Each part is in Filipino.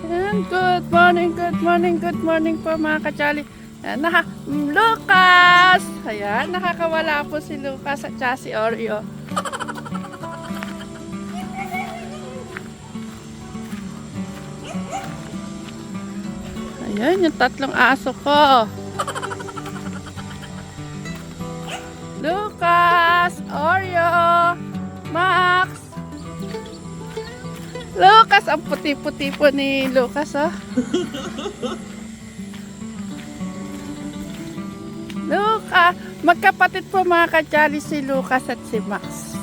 And good morning po mga kajali. Lucas! Ayan, nakakawala po si Lucas at si Oreo. Ayan, yung tatlong aso ko. Lucas, Oreo, Max. Lucas, ang puti-puti po ni Lucas, oh. Lucas, magkapatid po mga kajali si Lucas at si Max.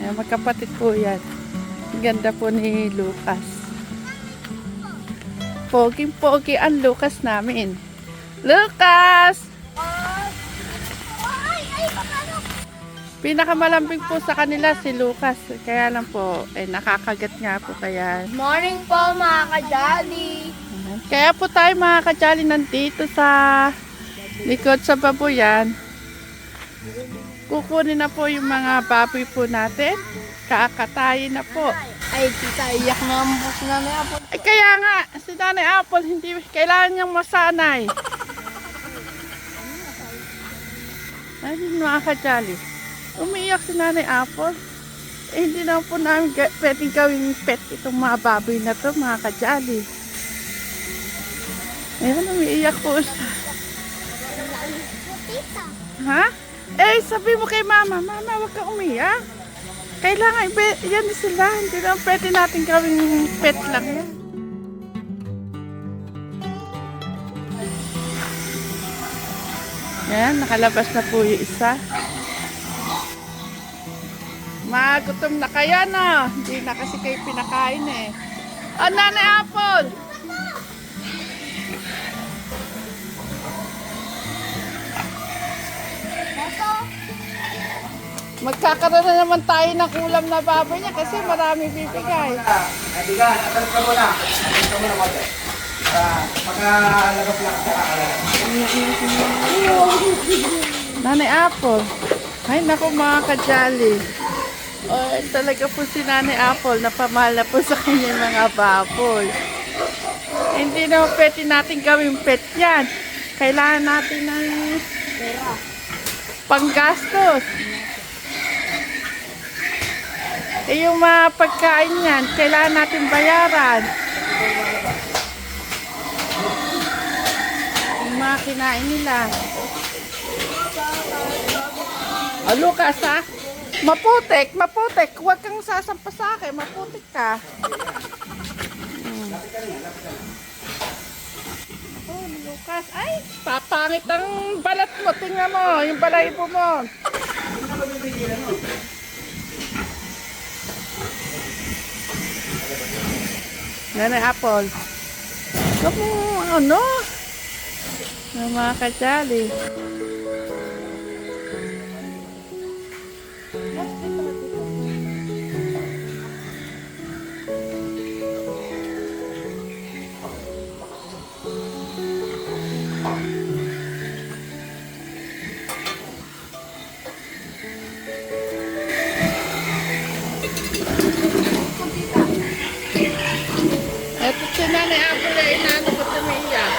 Ayan, magkapatid po yan. Ang ganda po ni Lucas. Pogi-pogi ang Lucas namin. Lucas! Pinakamalambing po sa kanila si Lucas. Kaya lang po, nakakagat nga po kaya. Morning po mga kajali. Kaya po tayo mga kajali nandito sa likod sa babuyan. Kukunin na po yung mga baboy po natin. Kakatayin na po. Ay, tita, iyak na ang bus na na po. Ay, kaya nga, si Nanay Apple, hindi kailangan niyang masanay. Ay, mga kajali. Umiiyak si Nanay Apple. Hindi na po namin pwedeng gawing pet itong mga baboy na to, mga kajali. Ayun, umiiyak po siya. Ha? Sabi mo kay Mama, Mama, wag ka umiyak. Kailangan, yan sila. Hindi na pwede natin gawing pet lang yan. Yan, nakalabas na po yung isa. Magutom na kaya na. Hindi na kasi kayo pinakain eh. Oh, Nanay Apple! Magkakaroon na naman tayo ng ulam na baboy niya kasi marami bibigay. Kaibigan, atas ka muna. Atas ka muna konti. Makalagap lang sa kakalala. Nanay Apple. Ay, naku mga kajali. Talaga po si Nanay Apple, napamahal na po sa kanya yung mga baboy. Hindi na pwede natin gawing pet yan. Kailangan natin ng panggastos. Yung mga pagkain yan, kailangan natin bayaran. Yung mga kinain nila. Lucas, ha? Maputik, maputik. Huwag kang sasampa sa akin. Maputik ka. Oh, Lucas. Ay, papangit ang balat mo. Tingnan mo, yung balahibo mo. Nanay Apple. Huwag mo, ano? Mga kajali. Ito si Nanay Apple ay inaano ko tumiyak.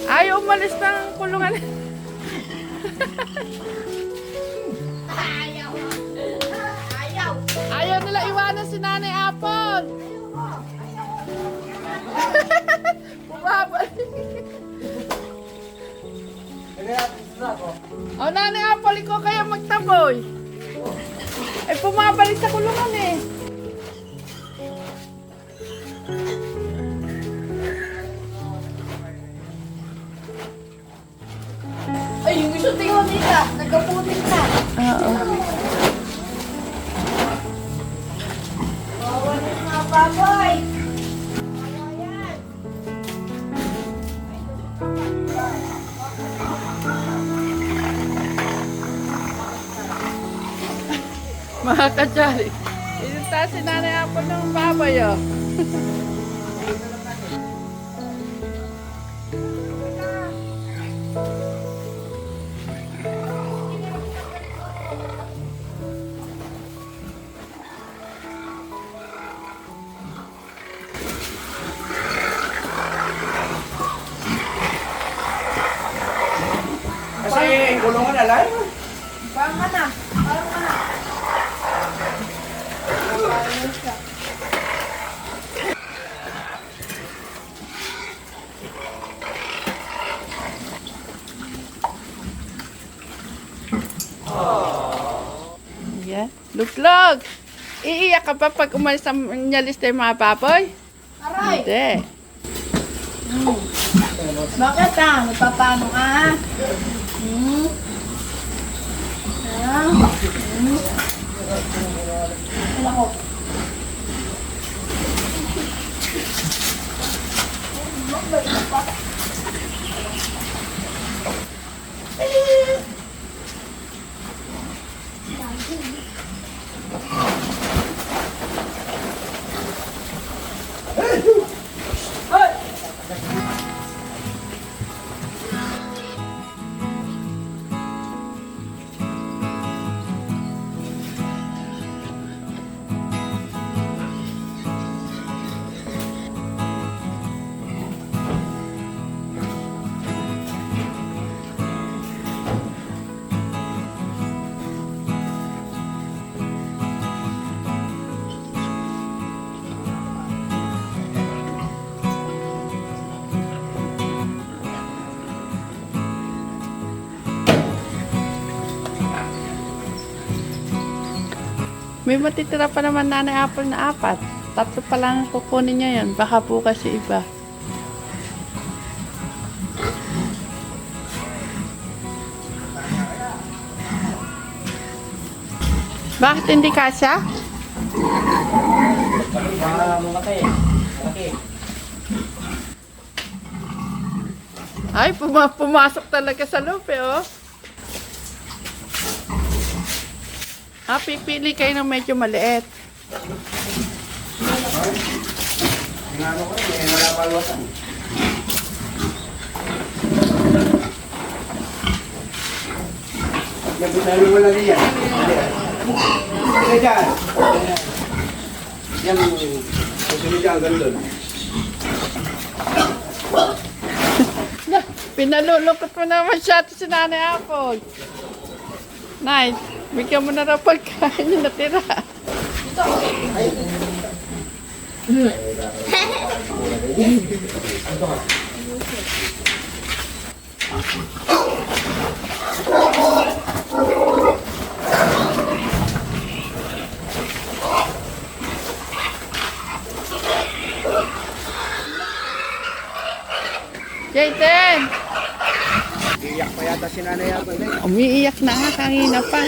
Ay, umalis ng kulungan. Ayaw. Ayaw. Ayaw nila iwanan si Nanay Apple. Bumabalik. O, Nanay Apple, ikaw kaya magtaboy. Ay, pumabalik sa kulungan eh. Ay, yung gusto tingin nila. Nagkaputin na. Oo. Bawa na yung mga baboy. Ayan. Mga kajali. Inuta si Nanay Apple ng baboy, oh. Kasi kulungan na lang. Parang ka na. Parang ka na. Yan. Luglog! Iiyak ka pa pag umalis ang nyalis tayo mga baboy? Aray! Hindi. Bakit Nagpapano ka? Wala ko. May matitira pa naman Nanay Apple na 4. 3 pa lang kukunin niya yun. Baka bukas yung iba. Bakit hindi kasya? Malaki. Malaki. Ay, pumasok talaga sa loob eh, oh. Pipili kayo ng medyo maliit. Tingnan ko wala pa luwasan. Yan, binalo mo na rin yan. Sige dyan. Yan, susunod dyan, gandun. Pinalulukot mo naman siya si Nanay Apple. Nice. Bigyan mo na raw pagkain yung natira. Jayden! Iyak pa yata si Nanay Apple. Umiiyak na nga, kanina pa.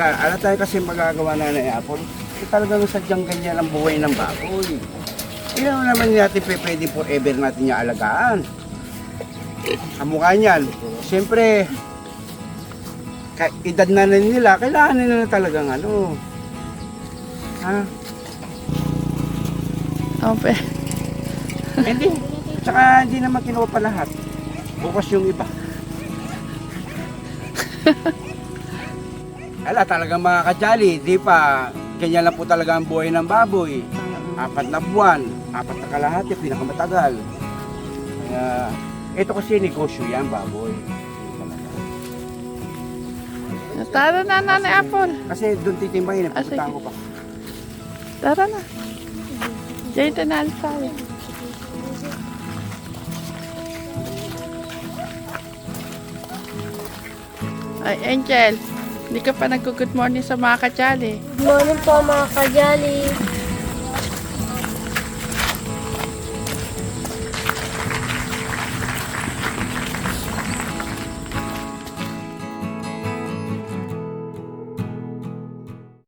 Ala tayo kasi magagawa na Nanay Apple. Talagang sadyang ganyan ang buhay ng baboy. Hindi naman natin pwede forever natin niya alagaan. Ang mukha niyan, siyempre, edad na nila, kailangan nila talagang ano. Ha? Okay. Hindi. Tsaka hindi naman kinuha pa lahat. Bukas yung iba. Ala, talagang mga kajali, di pa, ganyan lang po talaga ang buhay ng baboy. 4 na buwan, 4 na kalahati, pinakamatagal. Kaya, ito kasi negosyo yan, baboy. Tara na, Nanay Apple. Kasi doon titimbangin, Ah, sige. pupuntahan ko pa. Tara na. Jayden na alis tayo. Ay, Angel. Hindi ka pa nag-good morning sa mga kajali. Good morning po mga kajali.